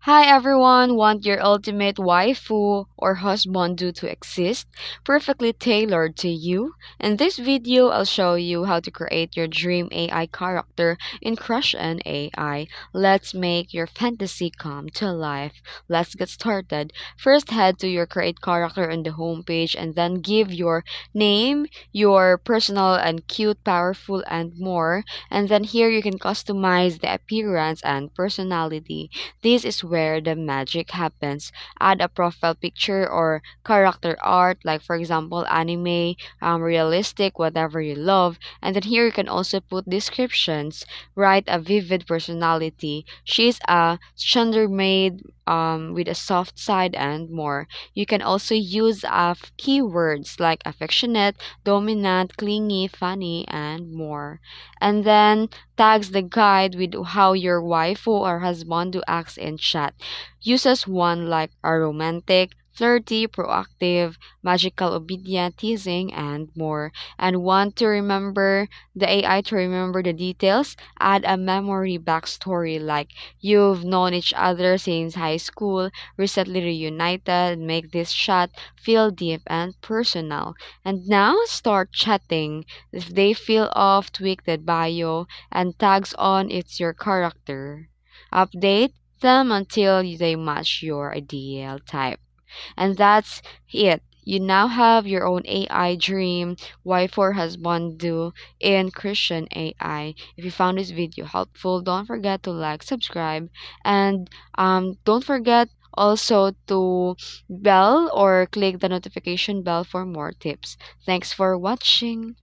Hi everyone, want your ultimate waifu or husbando to exist, perfectly tailored to you? In this video, I'll show you how to create your dream AI character in Crushon AI. Let's make your fantasy come to life. Let's get started. First, head to your create character on the homepage and then give your name, your personal and cute, powerful, and more. And then here you can customize the appearance and personality. This is where the magic happens. Add a profile picture or character art, like for example, anime, realistic, whatever you love. And then here you can also put descriptions. Write a vivid personality. She's a maid with a soft side and more. You can also use keywords like affectionate, dominant, clingy, funny, and more. And then tags the guide with how your waifu or husband acts in chat. Uses one like a romantic, flirty, proactive, magical, obedient, teasing, and more. And want to remember the AI to remember the details? Add a memory backstory like you've known each other since high school, recently reunited, make this chat feel deep and personal. And now start chatting. If they feel off, tweak the bio and tags on it's your character. Update them until they match your ideal type. And that's it. You now have your own AI dream, wife or husband do in Christian AI. If you found this video helpful, don't forget to like, subscribe, and don't forget also to bell or click the notification bell for more tips. Thanks for watching.